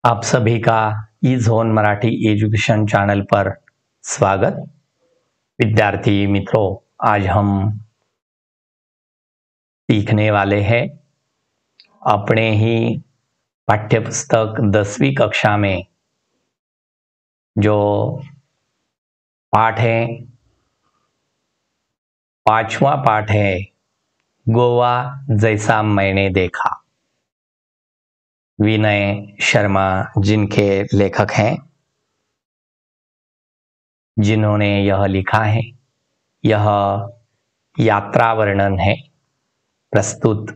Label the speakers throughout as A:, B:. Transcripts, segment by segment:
A: आप सभी का ई जोन मराठी एजुकेशन चैनल पर स्वागत। विद्यार्थी मित्रों, आज हम सीखने वाले हैं अपने ही पाठ्यपुस्तक 10वीं कक्षा में जो पाठ है, पांचवा पाठ है, गोवा जैसा मैंने देखा। विनय शर्मा जिनके लेखक हैं, जिन्होंने यह लिखा है, यह यात्रा वर्णन है, प्रस्तुत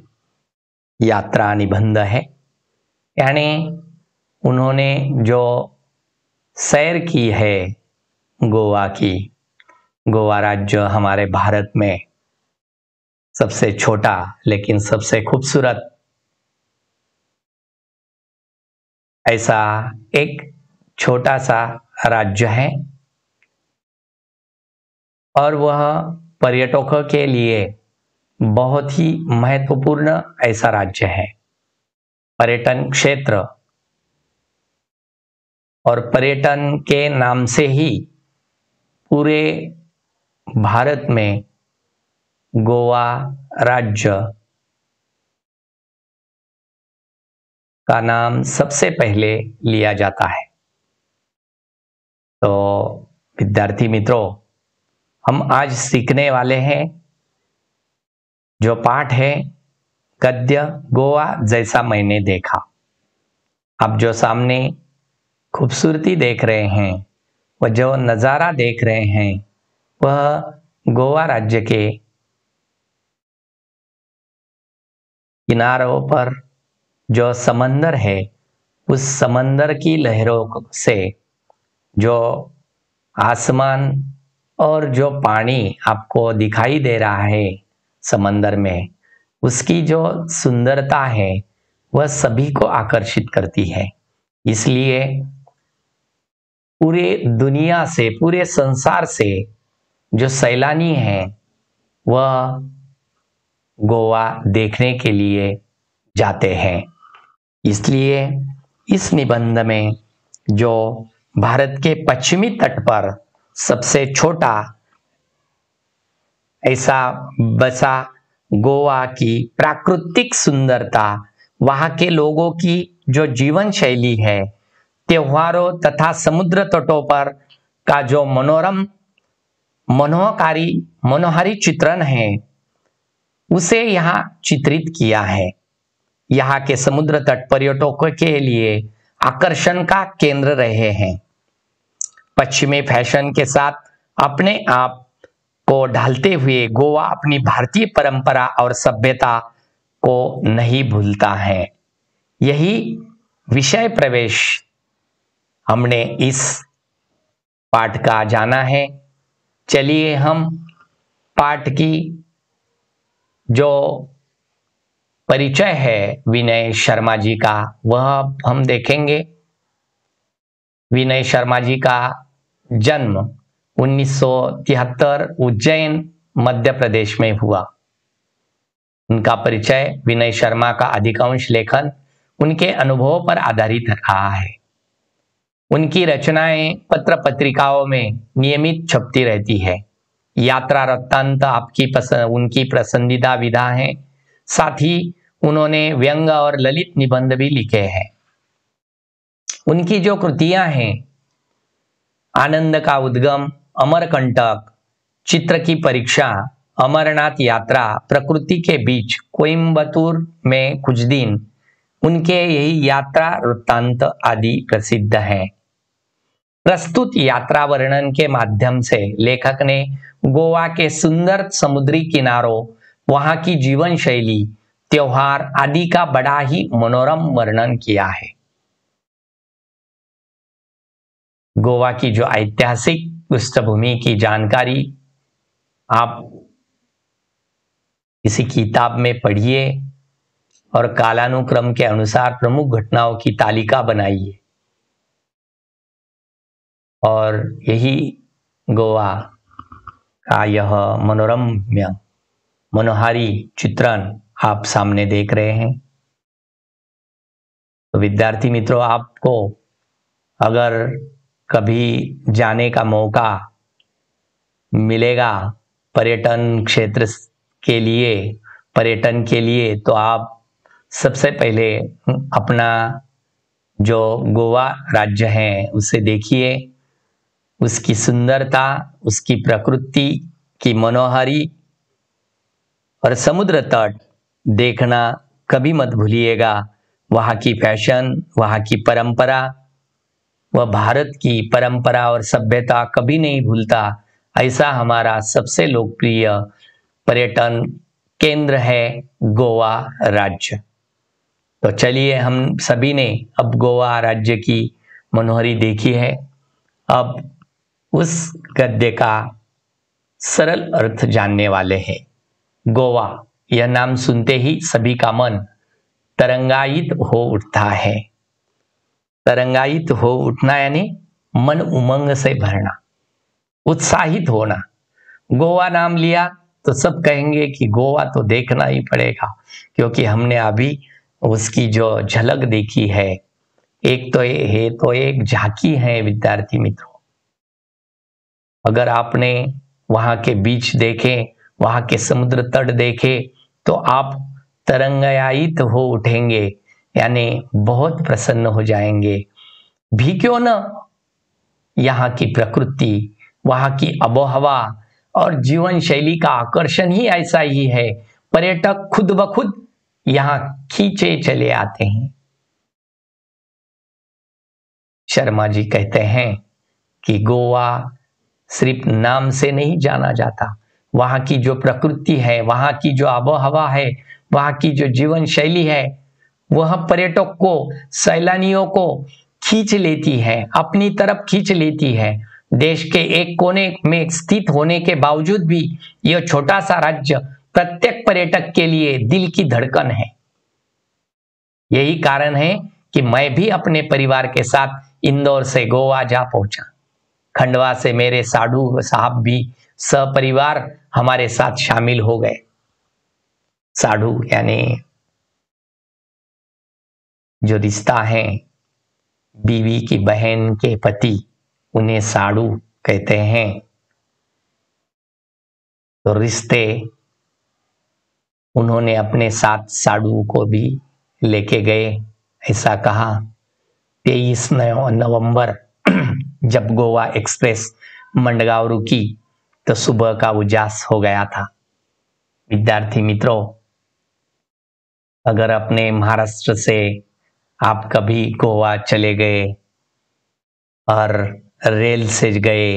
A: यात्रा निबंध है। यानी उन्होंने जो सैर की है गोवा की, गोवा राज्य हमारे भारत में सबसे छोटा लेकिन सबसे खूबसूरत ऐसा एक छोटा सा राज्य है और वह पर्यटकों के लिए बहुत ही महत्वपूर्ण ऐसा राज्य है। पर्यटन क्षेत्र और पर्यटन के नाम से ही पूरे भारत में गोवा राज्य का नाम सबसे पहले लिया जाता है। तो विद्यार्थी मित्रों, हम आज सीखने वाले हैं जो पाठ है गद्य गोवा जैसा मैंने देखा। आप जो सामने खूबसूरती देख रहे हैं, वह जो नज़ारा देख रहे हैं, वह गोवा राज्य के किनारों पर जो समंदर है, उस समंदर की लहरों से जो आसमान और जो पानी आपको दिखाई दे रहा है समंदर में, उसकी जो सुंदरता है वह सभी को आकर्षित करती है। इसलिए पूरे दुनिया से, पूरे संसार से जो सैलानी हैं वह गोवा देखने के लिए जाते हैं। इसलिए इस निबंध में जो भारत के पश्चिमी तट पर सबसे छोटा ऐसा बसा गोवा की प्राकृतिक सुंदरता, वहां के लोगों की जो जीवन शैली है, त्योहारों तथा समुद्र तटों पर का जो मनोहारी चित्रण है, उसे यहाँ चित्रित किया है। यहाँ के समुद्र तट पर्यटकों के लिए आकर्षण का केंद्र रहे हैं। पश्चिमी फैशन के साथ अपने आप को ढालते हुए गोवा अपनी भारतीय परंपरा और सभ्यता को नहीं भूलता है। यही विषय प्रवेश हमने इस पाठ का जाना है। चलिए हम पाठ की जो परिचय है विनय शर्मा जी का, वह हम देखेंगे। विनय शर्मा जी का जन्म 1973 उज्जैन मध्य प्रदेश में हुआ। उनका परिचय, विनय शर्मा का अधिकांश लेखन उनके अनुभवों पर आधारित रहा है। उनकी रचनाएं पत्र पत्रिकाओं में नियमित छपती रहती है। यात्रा वृत्तांत उनकी पसंदीदा विधा है। साथ ही उन्होंने व्यंग और ललित निबंध भी लिखे हैं। उनकी जो कृतियां हैं, आनंद का उद्गम, अमरकंटक, चित्र की परीक्षा, अमरनाथ यात्रा, प्रकृति के बीच, कोयम्बतूर में कुछ दिन, उनके यही यात्रा वृत्तांत आदि प्रसिद्ध हैं। प्रस्तुत यात्रा वर्णन के माध्यम से लेखक ने गोवा के सुंदर समुद्री किनारों, वहां की जीवन शैली, त्योहार आदि का बड़ा ही मनोरम वर्णन किया है। गोवा की जो ऐतिहासिक पृष्ठभूमि की जानकारी आप किसी किताब में पढ़िए और कालानुक्रम के अनुसार प्रमुख घटनाओं की तालिका बनाइए और यही गोवा का यह मनोरम्य मनोहारी चित्रण आप सामने देख रहे हैं। तो विद्यार्थी मित्रों, आपको अगर कभी जाने का मौका मिलेगा पर्यटन क्षेत्र के लिए, पर्यटन के लिए, तो आप सबसे पहले अपना जो गोवा राज्य है उसे देखिए। उसकी सुंदरता, उसकी प्रकृति की मनोहारी और समुद्र तट देखना कभी मत भूलिएगा। वहाँ की फैशन, वहाँ की परंपरा, वह भारत की परंपरा और सभ्यता कभी नहीं भूलता। ऐसा हमारा सबसे लोकप्रिय पर्यटन केंद्र है गोवा राज्य। तो चलिए, हम सभी ने अब गोवा राज्य की मनोहरी देखी है। अब उस गद्य का सरल अर्थ जानने वाले हैं। गोवा, यह नाम सुनते ही सभी का मन तरंगायित हो उठता है। तरंगायित हो उठना यानी मन उमंग से भरना, उत्साहित होना। गोवा नाम लिया तो सब कहेंगे कि गोवा तो देखना ही पड़ेगा, क्योंकि हमने अभी उसकी जो झलक देखी है। एक तो ये है, तो एक झांकी है विद्यार्थी मित्रों। अगर आपने वहां के बीच देखे, वहां के समुद्र तट देखे, तो आप तरंगायित हो उठेंगे, यानी बहुत प्रसन्न हो जाएंगे। भी क्यों न, यहाँ की प्रकृति, वहां की आबोहवा और जीवन शैली का आकर्षण ही ऐसा ही है। पर्यटक खुद ब खुद यहाँ खींचे चले आते हैं। शर्मा जी कहते हैं कि गोवा सिर्फ नाम से नहीं जाना जाता, वहां की जो प्रकृति है, वहां की जो आबोहवा है, वहां की जो जीवन शैली है, वह पर्यटक को, सैलानियों को खींच लेती है, अपनी तरफ खींच लेती है। देश के एक कोने में स्थित होने के बावजूद भी यह छोटा सा राज्य प्रत्येक पर्यटक के लिए दिल की धड़कन है। यही कारण है कि मैं भी अपने परिवार के साथ इंदौर से गोवा जा पहुंचा। खंडवा से मेरे साधु साहब भी सपरिवार हमारे साथ शामिल हो गए। साधु यानी जो रिश्ता है, बीवी की बहन के पति, उन्हें साधु कहते हैं। तो रिश्ते, उन्होंने अपने साथ साधु को भी लेके गए। ऐसा कहा 23 नवंबर जब गोवा एक्सप्रेस मंडगांव रुकी तो सुबह का उजास हो गया था। विद्यार्थी मित्रों, अगर अपने महाराष्ट्र से आप कभी गोवा चले गए और रेल से गए,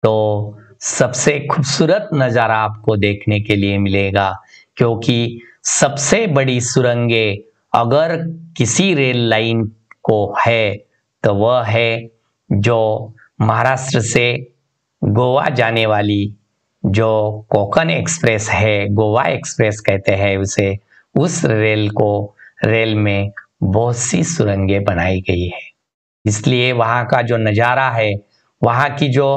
A: तो सबसे खूबसूरत नज़ारा आपको देखने के लिए मिलेगा, क्योंकि सबसे बड़ी सुरंगे अगर किसी रेल लाइन को है तो वह है जो महाराष्ट्र से गोवा जाने वाली जो कोंकण एक्सप्रेस है, गोवा एक्सप्रेस कहते हैं उसे। उस रेल में बहुत सी सुरंगें बनाई गई है, इसलिए वहाँ का जो नज़ारा है, वहाँ की जो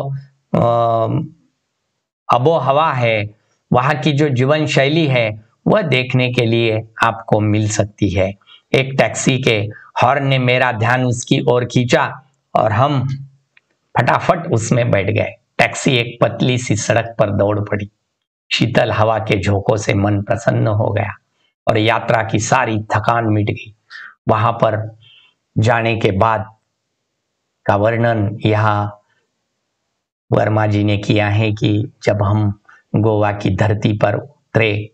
A: आबो हवा है, वहाँ की जो जीवन शैली है, वह देखने के लिए आपको मिल सकती है। एक टैक्सी के हॉर्न ने मेरा ध्यान उसकी ओर खींचा और हम फटाफट उसमें बैठ गए। टैक्सी एक पतली सी सड़क पर दौड़ पड़ी। शीतल हवा के झोंकों से मन प्रसन्न हो गया और यात्रा की सारी थकान मिट गई। वहां पर जाने के बाद का वर्णन यहाँ वर्मा जी ने किया है कि जब हम गोवा की धरती पर उतरे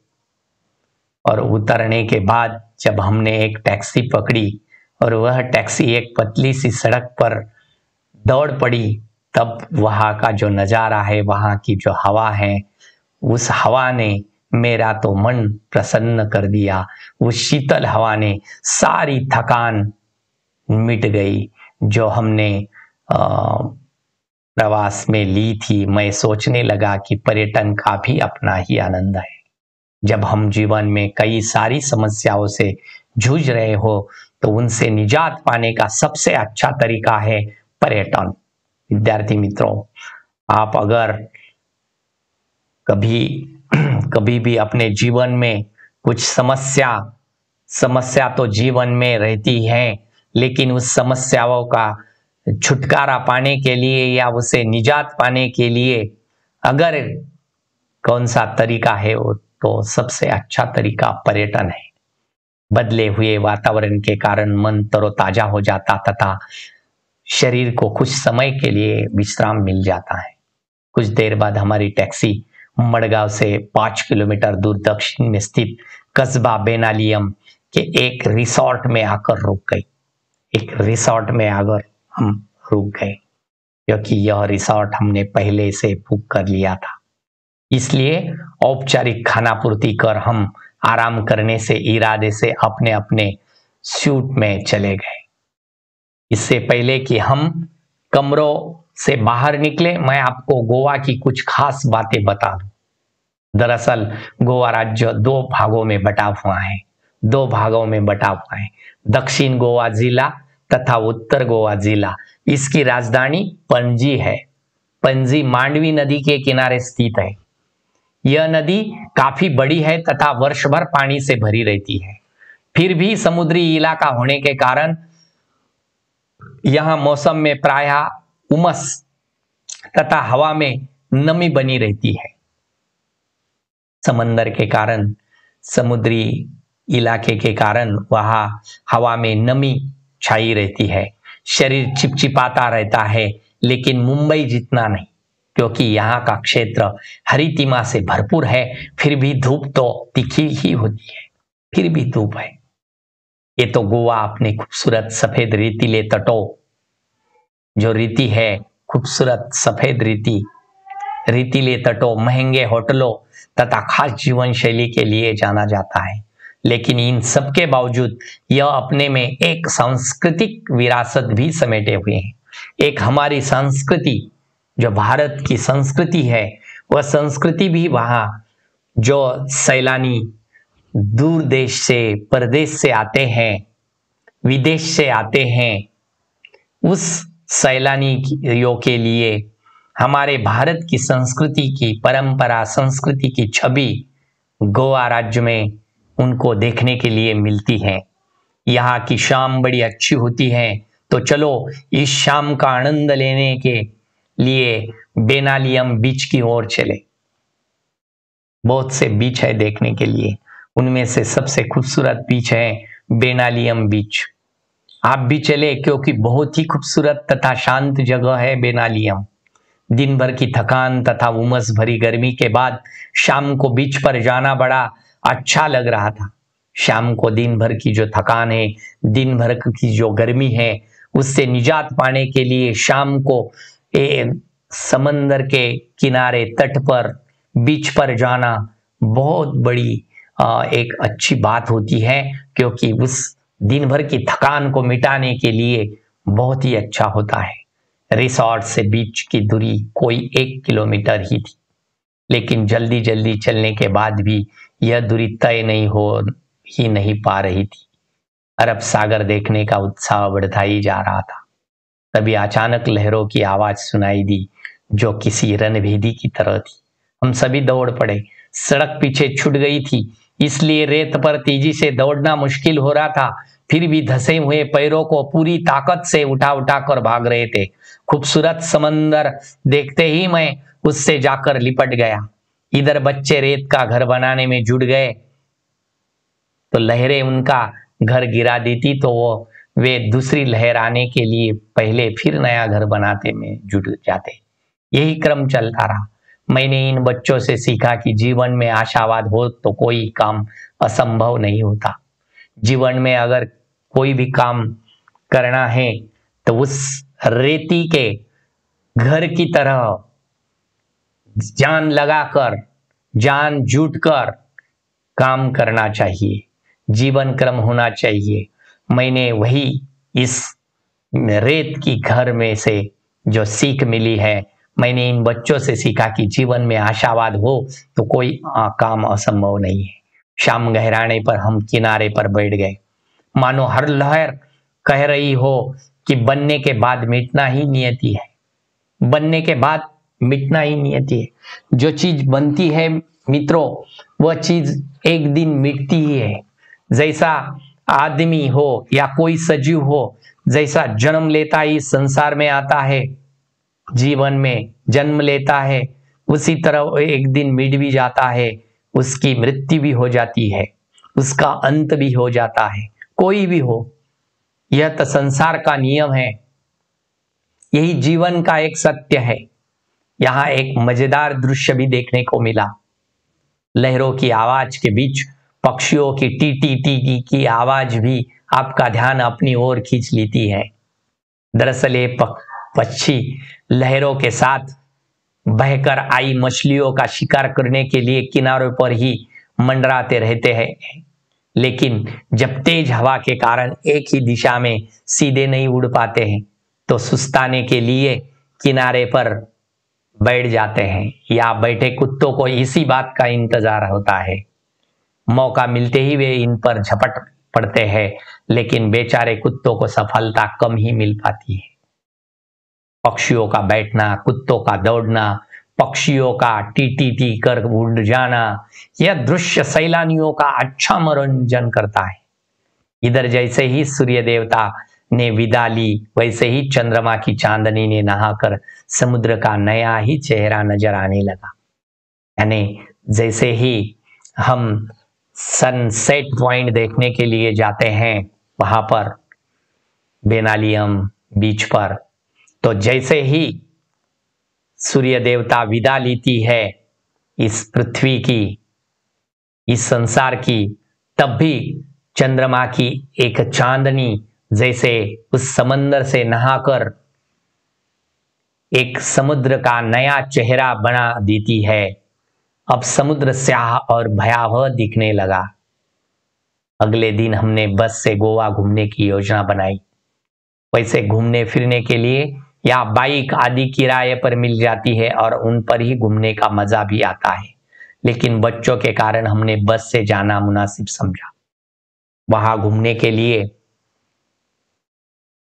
A: और उतरने के बाद जब हमने एक टैक्सी पकड़ी और वह टैक्सी एक पतली सी सड़क पर दौड़ पड़ी, तब वहाँ का जो नज़ारा है, वहाँ की जो हवा है, उस हवा ने मेरा तो मन प्रसन्न कर दिया। उस शीतल हवा ने सारी थकान मिट गई जो हमने प्रवास में ली थी। मैं सोचने लगा कि पर्यटन का भी अपना ही आनंद है। जब हम जीवन में कई सारी समस्याओं से जूझ रहे हो तो उनसे निजात पाने का सबसे अच्छा तरीका है पर्यटन। विद्यार्थी मित्रों, आप अगर कभी भी अपने जीवन में कुछ समस्या समस्या तो जीवन में रहती है, लेकिन उस समस्याओं का छुटकारा पाने के लिए या उसे निजात पाने के लिए अगर कौन सा तरीका है, वो तो सबसे अच्छा तरीका पर्यटन है। बदले हुए वातावरण के कारण मन तरोताजा हो जाता तथा शरीर को कुछ समय के लिए विश्राम मिल जाता है। कुछ देर बाद हमारी टैक्सी मडगांव से 5 किलोमीटर दूर दक्षिण में स्थित कस्बा बेनालियम के एक रिसोर्ट में आकर रुक गई। एक रिसोर्ट में आकर हम रुक गए, क्योंकि यह रिसोर्ट हमने पहले से बुक कर लिया था। इसलिए औपचारिक खाना पूर्ति कर हम आराम करने से इरादे से अपने अपने सूट में चले गए। इससे पहले कि हम कमरों से बाहर निकले, मैं आपको गोवा की कुछ खास बातें बता दूं। दरअसल गोवा राज्य दो भागों में बटा हुआ है। दक्षिण गोवा जिला तथा उत्तर गोवा जिला। इसकी राजधानी पणजी है। पणजी मांडवी नदी के किनारे स्थित है। यह नदी काफी बड़ी है तथा वर्ष भर पानी से भरी रहती है। फिर भी समुद्री इलाका होने के कारण यहां मौसम में प्रायः उमस तथा हवा में नमी बनी रहती है। समंदर के कारण, समुद्री इलाके के कारण वहां हवा में नमी छाई रहती है। शरीर चिपचिपाता रहता है, लेकिन मुंबई जितना नहीं, क्योंकि यहाँ का क्षेत्र हरितिमा से भरपूर है। फिर भी धूप तो तीखी ही होती है, फिर भी धूप है। ये तो गोवा अपने खूबसूरत सफेद रेतीले तटों, जो रीति है खूबसूरत सफेद रेतीले तटों, महंगे होटलों तथा खास जीवन शैली के लिए जाना जाता है। लेकिन इन सबके बावजूद यह अपने में एक सांस्कृतिक विरासत भी समेटे हुए हैं। एक हमारी संस्कृति, जो भारत की संस्कृति है, वह संस्कृति भी वहाँ जो सैलानी दूर देश से, परदेश से आते हैं, विदेश से आते हैं, उस सैलानियों के लिए हमारे भारत की संस्कृति की परंपरा, संस्कृति की छवि गोवा राज्य में उनको देखने के लिए मिलती है। यहाँ की शाम बड़ी अच्छी होती है, तो चलो इस शाम का आनंद लेने के लिए बेनालियम बीच की ओर चले। बहुत से बीच है देखने के लिए, उनमें से सबसे खूबसूरत बीच है बेनालियम बीच। आप भी चले, क्योंकि बहुत ही खूबसूरत तथा शांत जगह है बेनालियम। दिन भर की थकान तथा उमस भरी गर्मी के बाद शाम को बीच पर जाना बड़ा अच्छा लग रहा था। शाम को दिन भर की जो थकान है, दिन भर की जो गर्मी है, उससे निजात पाने के लिए शाम को समंदर के किनारे, तट पर, बीच पर जाना बहुत बड़ी एक अच्छी बात होती है, क्योंकि उस दिन भर की थकान को मिटाने के लिए बहुत ही अच्छा होता है। रिसोर्ट से बीच की दूरी कोई 1 किलोमीटर ही थी, लेकिन जल्दी जल्दी चलने के बाद भी यह दूरी तय नहीं पा रही थी। अरब सागर देखने का उत्साह बढ़ता ही जा रहा था। तभी अचानक लहरों की आवाज सुनाई दी, जो किसी रणभेदी की तरह थी। हम सभी दौड़ पड़े। सड़क पीछे छूट गई थी, इसलिए रेत पर तेजी से दौड़ना मुश्किल हो रहा था। फिर भी धंसे हुए पैरों को पूरी ताकत से उठा उठा कर भाग रहे थे। खूबसूरत समंदर देखते ही मैं उससे जाकर लिपट गया। इधर बच्चे रेत का घर बनाने में जुट गए, तो लहरें उनका घर गिरा देती, तो वे दूसरी लहर आने के लिए पहले फिर नया घर बनाते में जुट जाते। यही क्रम चलता रहा। मैंने इन बच्चों से सीखा कि जीवन में आशावाद हो तो कोई काम असंभव नहीं होता। जीवन में अगर कोई भी काम करना है तो उस रेती के घर की तरह जान लगाकर, जान जुटकर काम करना चाहिए। जीवन क्रम होना चाहिए। मैंने वही इस रेत की घर में से जो सीख मिली है, मैंने इन बच्चों से सीखा कि जीवन में आशावाद हो तो कोई काम असंभव नहीं है। शाम गहराने पर हम किनारे पर बैठ गए, मानो हर लहर कह रही हो कि बनने के बाद मिटना ही नियति है। बनने के बाद मिटना ही नियति है। जो चीज बनती है मित्रों, वह चीज एक दिन मिटती ही है। जैसा आदमी हो या कोई सजीव हो, जैसा जन्म लेता ही संसार में आता है, जीवन में जन्म लेता है, उसी तरह एक दिन मिट भी जाता है, उसकी मृत्यु भी हो जाती है, उसका अंत भी हो जाता है। कोई भी हो, यह तो संसार का नियम है, यही जीवन का एक सत्य है। यहां एक मजेदार दृश्य भी देखने को मिला। लहरों की आवाज के बीच पक्षियों की टी टी टी की आवाज भी आपका ध्यान अपनी ओर खींच लेती है। दरअसल ये पक्षी लहरों के साथ बहकर आई मछलियों का शिकार करने के लिए किनारों पर ही मंडराते रहते हैं, लेकिन जब तेज हवा के कारण एक ही दिशा में सीधे नहीं उड़ पाते हैं तो सुस्ताने के लिए किनारे पर बैठ जाते हैं, या बैठे कुत्तों को इसी बात का इंतजार होता है। मौका मिलते ही वे इन पर झपट पड़ते हैं, लेकिन बेचारे कुत्तों को सफलता कम ही मिल पाती है। पक्षियों का बैठना, कुत्तों का दौड़ना, पक्षियों का टी टी टी कर उड़ जाना, यह दृश्य सैलानियों का अच्छा मनोरंजन करता है। इधर जैसे ही सूर्य देवता ने विदा ली, वैसे ही चंद्रमा की चांदनी ने नहाकर समुद्र का नया ही चेहरा नजर आने लगा। यानी जैसे ही हम सनसेट पॉइंट देखने के लिए जाते हैं वहां पर बेनालियम बीच पर, तो जैसे ही सूर्य देवता विदा लेती है इस पृथ्वी की, इस संसार की, तब भी चंद्रमा की एक चांदनी जैसे उस समंदर से नहाकर एक समुद्र का नया चेहरा बना देती है। अब समुद्र स्याह और भयावह दिखने लगा। अगले दिन हमने बस से गोवा घूमने की योजना बनाई। वैसे घूमने फिरने के लिए या बाइक आदि किराए पर मिल जाती है और उन पर ही घूमने का मजा भी आता है, लेकिन बच्चों के कारण हमने बस से जाना मुनासिब समझा। वहां घूमने के लिए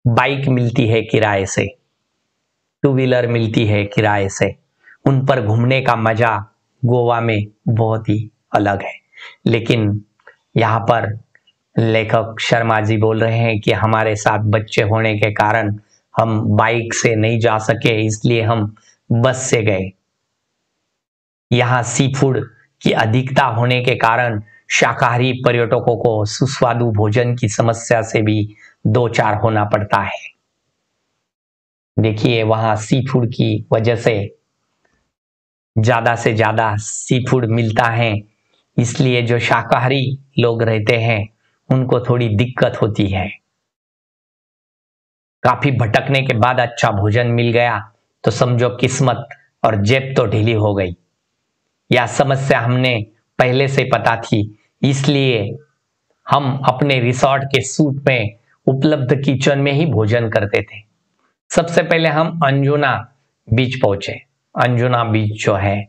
A: बाइक मिलती है किराए से, टू व्हीलर मिलती है किराए से, उन पर घूमने का मजा गोवा में बहुत ही अलग है। लेकिन यहाँ पर लेखक शर्मा जी बोल रहे हैं कि हमारे साथ बच्चे होने के कारण हम बाइक से नहीं जा सके, इसलिए हम बस से गए। यहाँ सी फूड की अधिकता होने के कारण शाकाहारी पर्यटकों को सुस्वादु भोजन की समस्या से भी दो चार होना पड़ता है। देखिए वहां सी फूड की वजह से ज्यादा सी फूड मिलता है, इसलिए जो शाकाहारी लोग रहते हैं उनको थोड़ी दिक्कत होती है। काफी भटकने के बाद अच्छा भोजन मिल गया तो समझो किस्मत और जेब तो ढीली हो गई। यह समस्या हमने पहले से पता थी, इसलिए हम अपने रिसोर्ट के सूट में उपलब्ध किचन में ही भोजन करते थे। सबसे पहले हम अंजुना बीच पहुंचे। अंजुना बीच जो है,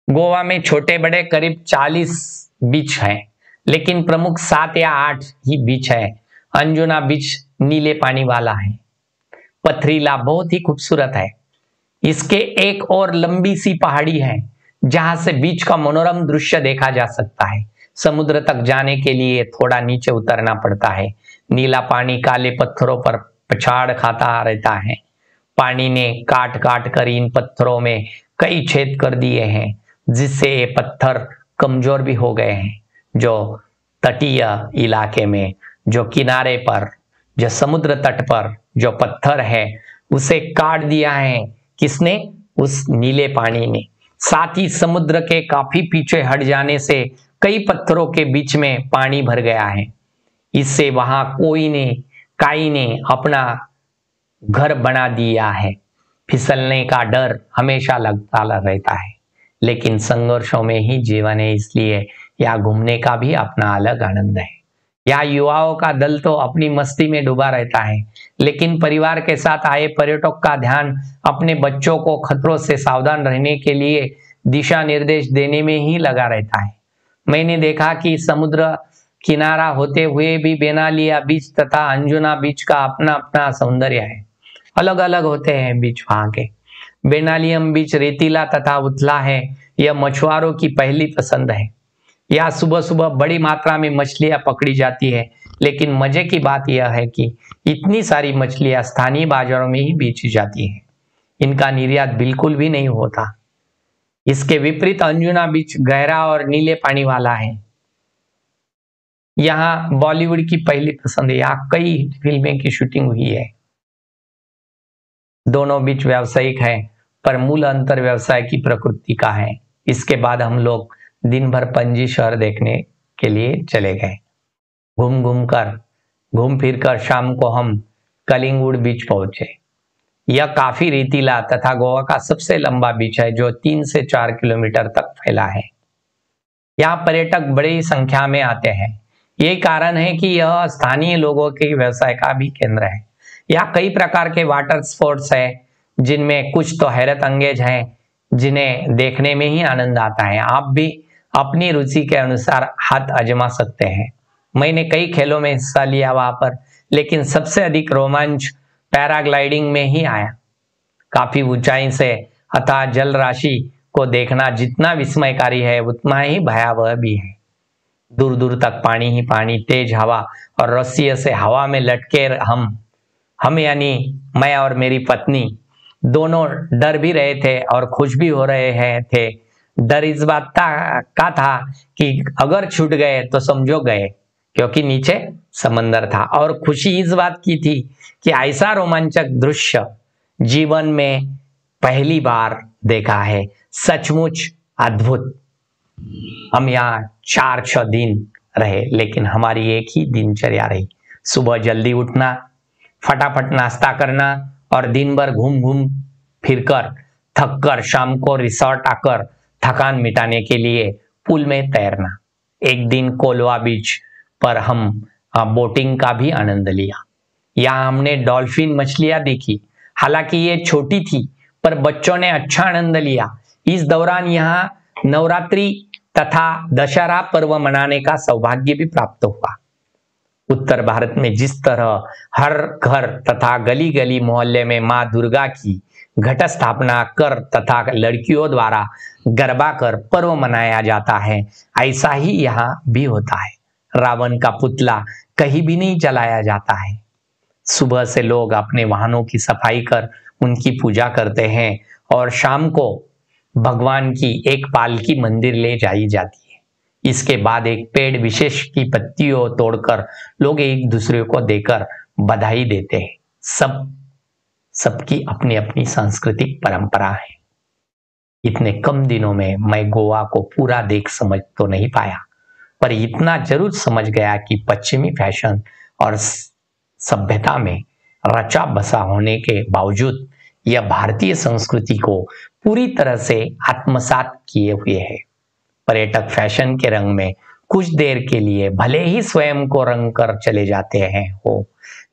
A: गोवा में छोटे बड़े करीब 40 बीच हैं, लेकिन प्रमुख 7 या 8 ही बीच है। अंजुना बीच नीले पानी वाला है, पथरीला, बहुत ही खूबसूरत है। इसके एक और लंबी सी पहाड़ी है जहां से बीच का मनोरम दृश्य देखा जा सकता है। समुद्र तक जाने के लिए थोड़ा नीचे उतरना पड़ता है। नीला पानी काले पत्थरों पर पछाड़ खाता रहता है। पानी ने काट काट कर इन पत्थरों में कई छेद कर दिए हैं, जिससे ये पत्थर कमजोर भी हो गए हैं। जो तटीय इलाके में, जो किनारे पर, जो समुद्र तट पर जो पत्थर है उसे काट दिया है किसने? उस नीले पानी ने। साथ ही समुद्र के काफी पीछे हट जाने से कई पत्थरों के बीच में पानी भर गया है। इससे वहां काई ने अपना घर बना दिया है। फिसलने का डर हमेशा लगता रहता है, लेकिन संघर्षों में ही जीवन है, इसलिए यहाँ घूमने का भी अपना अलग आनंद है। यहाँ युवाओं का दल तो अपनी मस्ती में डूबा रहता है, लेकिन परिवार के साथ आए पर्यटक का ध्यान अपने बच्चों को खतरों से सावधान रहने के लिए दिशा निर्देश देने में ही लगा रहता है। मैंने देखा कि समुद्र किनारा होते हुए भी बेनालिया बीच तथा अंजुना बीच का अपना अपना सौंदर्य है। अलग अलग होते हैं बीच वहां के। बेनालियम बीच रेतीला तथा उथला है। यह मछुआरों की पहली पसंद है। यहाँ सुबह सुबह बड़ी मात्रा में मछलियां पकड़ी जाती है। लेकिन मजे की बात यह है कि इतनी सारी मछलियां स्थानीय बाजारों में ही बेची जाती हैं, इनका निर्यात बिल्कुल भी नहीं होता। इसके विपरीत अंजुना बीच गहरा और नीले पानी वाला है। यहाँ बॉलीवुड की पहली पसंद है, यहाँ कई फिल्में की शूटिंग हुई है। दोनों बीच व्यावसायिक है, पर मूल अंतर व्यवसाय की प्रकृति का है। इसके बाद हम लोग दिन भर पणजी शहर देखने के लिए चले गए। घूम फिर कर शाम को हम कलिंगुड बीच पहुंचे। यह काफी रेतीला तथा गोवा का सबसे लंबा बीच है, जो 3 से 4 किलोमीटर तक फैला है। यहाँ पर्यटक बड़ी संख्या में आते हैं। यही कारण है कि यह स्थानीय लोगों के व्यवसाय का भी केंद्र है। यहाँ कई प्रकार के वाटर स्पोर्ट्स है, जिनमें कुछ तो हैरत अंगेज हैं, जिन्हें देखने में ही आनंद आता है। आप भी अपनी रुचि के अनुसार हाथ आजमा सकते हैं। मैंने कई खेलों में हिस्सा लिया वहां पर, लेकिन सबसे अधिक रोमांच पैराग्लाइडिंग में ही आया। काफी ऊंचाई से अथाह जल राशि को देखना जितना विस्मयकारी है, उतना ही भयावह भी है। दूर दूर तक पानी ही पानी, तेज हवा और रस्सी से हवा में लटके हम यानी मैं और मेरी पत्नी दोनों डर भी रहे थे और खुश भी हो रहे थे। डर इस बात का था कि अगर छूट गए तो समझो गए, क्योंकि नीचे समंदर था, और खुशी इस बात की थी कि ऐसा रोमांचक दृश्य जीवन में पहली बार देखा है। सचमुच अद्भुत। हम यहाँ 4-6 दिन रहे, लेकिन हमारी एक ही दिनचर्या रही। सुबह जल्दी उठना, फटाफट नाश्ता करना और दिन भर घूम फिर कर थक कर शाम को रिसोर्ट आकर थकान मिटाने के लिए पूल में तैरना। एक दिन कोलवा बीच पर हम बोटिंग का भी आनंद लिया। यहाँ हमने डॉल्फिन मछलियां देखी। हालांकि ये छोटी थी, पर बच्चों ने अच्छा आनंद लिया। इस दौरान यहाँ नवरात्रि तथा दशहरा पर्व मनाने का सौभाग्य भी प्राप्त हुआ। उत्तर भारत में जिस तरह हर घर तथा गली गली मोहल्ले में माँ दुर्गा की घट स्थापना कर तथा लड़कियों द्वारा गरबा कर पर्व मनाया जाता है, ऐसा ही यहाँ भी होता है। रावण का पुतला कहीं भी नहीं जलाया जाता है। सुबह से लोग अपने वाहनों की सफाई कर उनकी पूजा करते हैं और शाम को भगवान की एक पालकी मंदिर ले जाई जाती है। इसके बाद एक पेड़ विशेष की पत्तियों तोड़कर लोग एक दूसरे को देकर बधाई देते हैं। सबकी अपनी अपनी सांस्कृतिक परंपरा है। इतने कम दिनों में मैं गोवा को पूरा देख समझ तो नहीं पाया, पर इतना जरूर समझ गया कि पश्चिमी फैशन और सभ्यता में रचा बसा होने के बावजूद यह भारतीय संस्कृति को पूरी तरह से आत्मसात किए हुए है। पर्यटक फैशन के रंग में कुछ देर के लिए भले ही स्वयं को रंग कर चले जाते हैं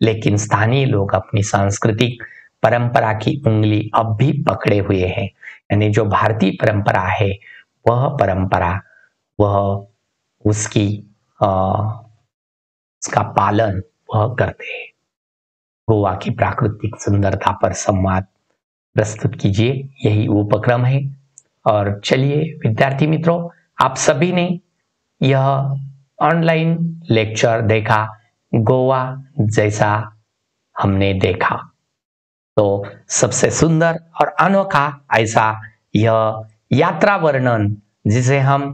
A: लेकिन स्थानीय लोग अपनी सांस्कृतिक परंपरा की उंगली अब भी पकड़े हुए हैं। यानी जो भारतीय परंपरा है, वह परंपरा, वह उसका पालन वह करते हैं। गोवा की प्राकृतिक सुंदरता पर संवाद प्रस्तुत कीजिए, यही उपक्रम है। और चलिए विद्यार्थी मित्रों, आप सभी ने यह ऑनलाइन लेक्चर देखा, गोवा जैसा हमने देखा, तो सबसे सुंदर और अनोखा ऐसा यह यात्रा वर्णन, जिसे हम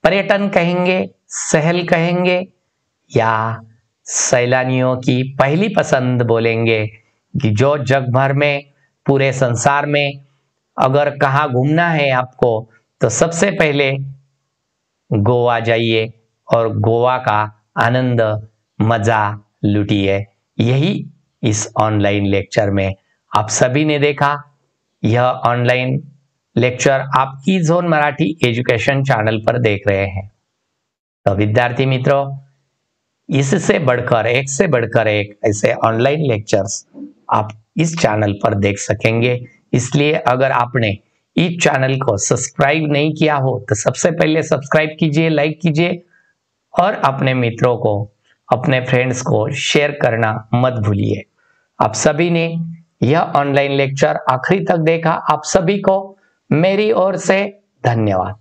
A: पर्यटन कहेंगे, सहल कहेंगे, या सैलानियों की पहली पसंद बोलेंगे, कि जो जग भर में पूरे संसार में अगर कहाँ घूमना है आपको, तो सबसे पहले गोवा जाइए और गोवा का आनंद मजा लूटिए। यही इस ऑनलाइन लेक्चर में आप सभी ने देखा। यह ऑनलाइन लेक्चर आप ईज़ोन मराठी एजुकेशन चैनल पर देख रहे हैं। तो विद्यार्थी मित्रों, इससे बढ़कर एक से बढ़कर एक ऐसे ऑनलाइन लेक्चर्स आप इस चैनल पर देख सकेंगे। इसलिए अगर आपने इस चैनल को सब्सक्राइब नहीं किया हो, तो सबसे पहले सब्सक्राइब कीजिए, लाइक कीजिए और अपने मित्रों को, अपने फ्रेंड्स को शेयर करना मत भूलिए। आप सभी ने यह ऑनलाइन लेक्चर आखिरी तक देखा, आप सभी को मेरी ओर से धन्यवाद।